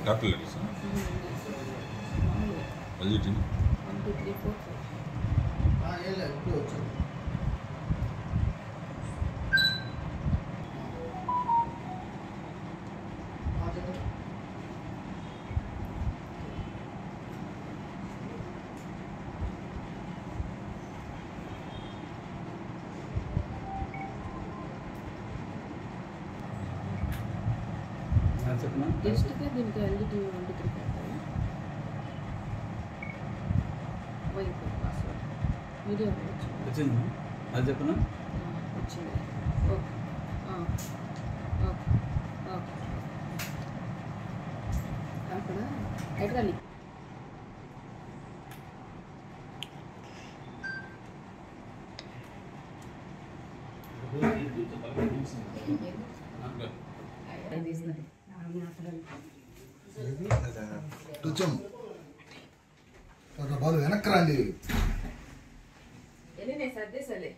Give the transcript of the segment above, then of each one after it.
capital letters. LGT. 1, 2, 3, 4, 5. Just గా దీనికి ఎల్జిటి 1, 2, 3 పెట్టాలి. వైపు పాస్వర్డ్ వీడియో వచ్చింది అది చెప్పనా వచ్చింది. ఓకే ఓకే ఓకే అక్కడ ఎట్రాలి కొంచెం బాలు వెనక్కి రండి. సర్దేసలే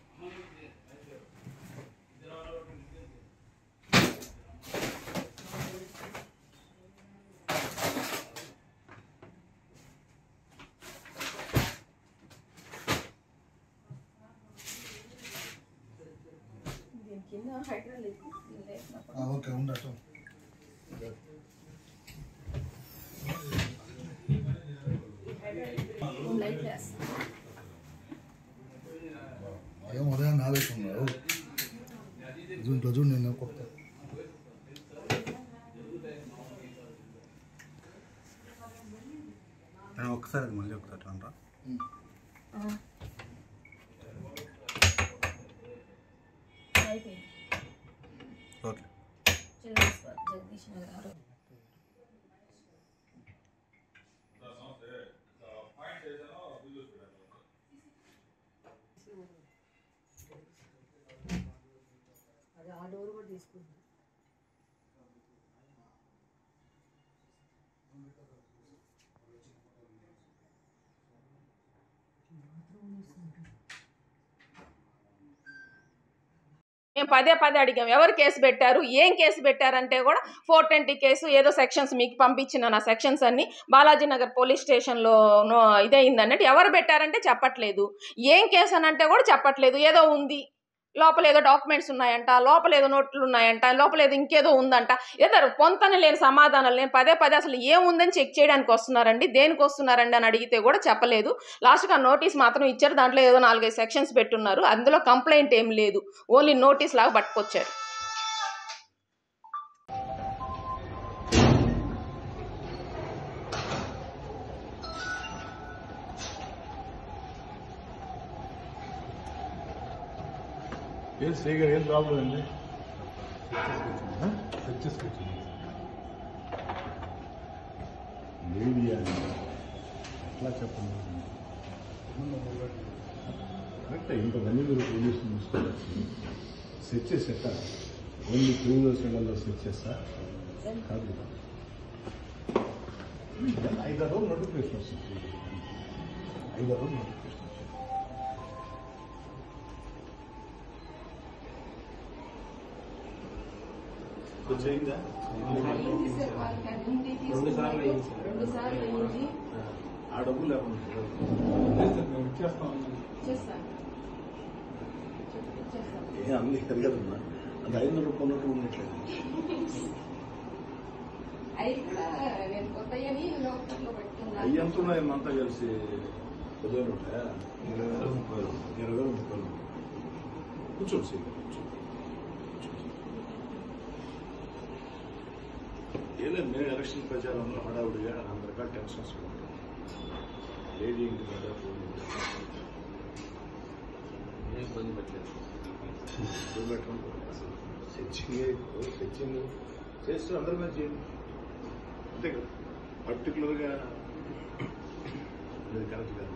కింద హైడ్రాలిక్ ఓకే ఉండటం లైట్ గ్లాస్ ఏం ఉదయం ఆలోచిస్తున్నారు దీంట్లో చూడు నేను కొత్త ఒక్కసారి మళ్ళీ ఒకసారి అంటారా ఓకే జగదీష్ నగర్ అది ఆ డోర్ కూడా తీసుకుంది. మేము పదే అడిగాం ఎవరు కేసు పెట్టారు ఏం కేసు పెట్టారంటే కూడా 420 కేసు ఏదో సెక్షన్స్ మీకు పంపించిన నా సెక్షన్స్ అన్ని బాలాజీ నగర్ పోలీస్ స్టేషన్లో ఇదైంది అన్నట్టు ఎవరు పెట్టారంటే చెప్పట్లేదు. ఏం కేసు అని అంటే కూడా చెప్పట్లేదు. ఏదో ఉంది లోపల ఏదో డాక్యుమెంట్స్ ఉన్నాయంట, లోపల ఏదో నోట్లు ఉన్నాయంట, లోపల ఏదో ఇంకేదో ఉందంట. ఏదో పొంతన లేని సమాధానాలు నేను పదే అసలు ఏముందని చెక్ చేయడానికి వస్తున్నారండి, దేనికి వస్తున్నారండి అని అడిగితే కూడా చెప్పలేదు. లాస్ట్గా నోటీస్ మాత్రం ఇచ్చారు. దాంట్లో ఏదో 4-5 సెక్షన్స్ పెట్టున్నారు. అందులో కంప్లైంట్ ఏం లేదు, ఓన్లీ నోటీస్ లాగా పట్టుకొచ్చారు. ఏం శ్రీగారు ఏం ప్రాబ్లం అండి? మీడియా ఎట్లా చెప్పండి కరెక్ట్ ఇంతమంది మీరు పోలీసులు చూసుకోవచ్చు. సెట్ చేసేట ఓన్లీ క్రిమినల్ సెంటర్లో సెట్ చేస్తా కాదు 5-6 రోజులు నోటిఫికేషన్ వస్తుంది. 5-6 రోజులు నోటిఫికేషన్ చేయిందా 2 సార్లు అయింది. ఆ డబ్బులు లేకుండా అన్ని కలగదమ్మా. అది 500 రూపాయలు ఉండట్లేదు. అవి ఎంత ఉన్నాయి అంతా కలిసి 10,000 ఉంటాయా? 20,000 రూపాయలు. కూర్చోండి సార్ కూర్చోండి. ఏలేదు మేము ఎలక్షన్ ప్రచారంలో హడావుడిగా అందరికీ టెన్షన్స్ ఉంటాం. లేడీ ఇంటి మీద ఇబ్బంది పెట్టలేదు. సెర్చింగ్ చేస్తూ అందరి మీద చేయండి అంతే కదా. పర్టికులర్గా అది కరెక్ట్ కాదు.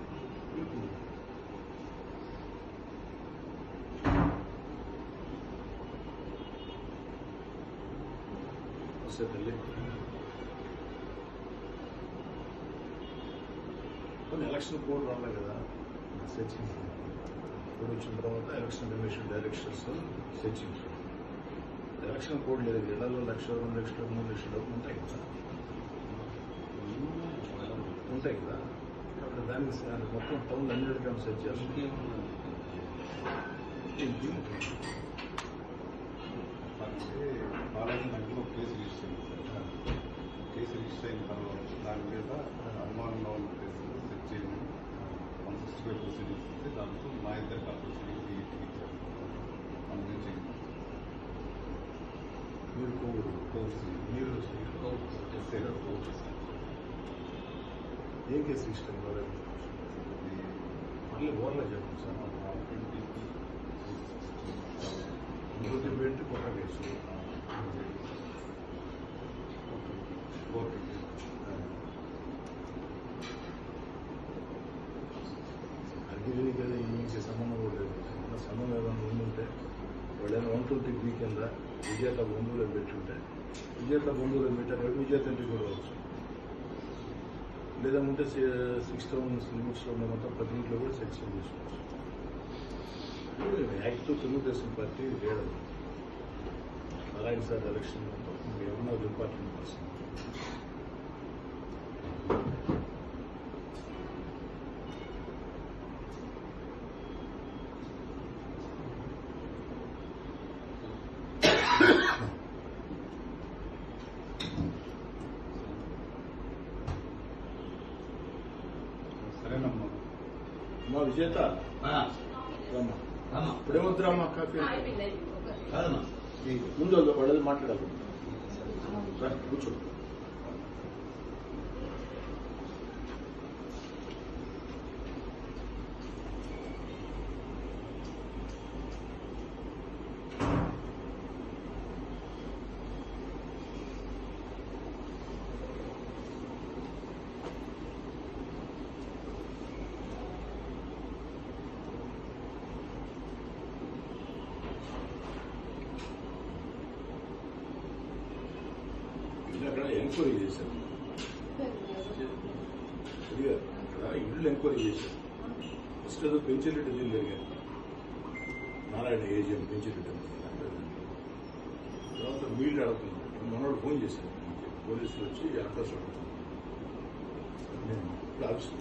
వస్తే తల్లి కొన్ని ఎలక్షన్ కోడ్ రాలే కదా. సెర్చింగ్ కోడ్ వచ్చిన తర్వాత election commission directions searching. Election code లేదు. ఇళ్లలో 1,00,000, 2 లక్షలు, 3 లక్షల డబ్బులు ఉంటాయి కదా. ఉంటాయి కదా అక్కడ దానికి మొత్తం టౌన్ అన్నిటికీ సెట్ చేస్తాం. బాలాజీ నగర్లో కేసు రిజిస్టర్ అయింది సార్. కేసు రిజిస్టర్ అయిన తర్వాత దాని మీద అనుమానంలో ఉన్న కేసులు సెట్ చేయమని 165 ప్రొసీడింగ్స్ ఇస్తే దాంతో మా ఇద్దరికి ఆ ప్రొసీడింగ్స్ ఇచ్చారు. అందుకే చేయండి. మీరు కోర్సు మీరు ఎస్ఐ గారు కోర్టు సార్. ఏం కేసు ఇష్టం కాలేదు మళ్ళీ ఓన్లో చెప్పండి సార్. ఇంకొకటి పెట్టి కొత్త కేసు అడిగి కదా ఈమెకి సంబంధం కూడా లేదు. మన సంబంధం ఏదైనా ఉండుంటే వాళ్ళు ఏమైనా 120 కింద విజేత బంధువులకు పెట్టుంటే విజేత బంధువులకు పెట్టారు విజేత ఇంటికి కూడా వచ్చు. లేదా ఉంటే 6 టౌన్స్ లిమిట్స్లో ఉన్న మొత్తం ప్రతి ఇంట్లో కూడా సెక్షన్ చేసుకోవచ్చు. యాక్టివ్ తెలుగుదేశం పార్టీ లేడు. నారాయణ సార్ ఎలక్షన్ మొత్తం ఏమన్నా డిపార్ట్మెంట్ పర్సన్ సరేనమ్మా. మా విజేత రామ్మా ఇప్పుడేమొద్దురామ్మా కాఫీ కాదమ్మా ముందు వాళ్ళది మాట్లాడాలి. కూర్చో. అక్కడ ఎంక్వైరీ చేశారు. అక్కడ ఇల్లు ఎంక్వైరీ చేశారు. ఫస్ట్ ఏదో పెంచిరెడ్డి ఇల్లు జరిగారు. నారాయణ ఏజిఎం పెంచిరెడ్డి తర్వాత వీళ్ళు అడుగుతున్నారు. మనోడు ఫోన్ చేశారు. పోలీసులు వచ్చి అడ్రస్ అడుగుతున్నారు. నేను ఇప్పుడు ఆఫీస్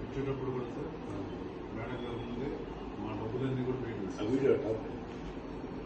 వచ్చేటప్పుడు కూడా సార్ మేడం గారు ముందే మా డబ్బులన్నీ కూడా పేమెంట్ వీడియో టాప్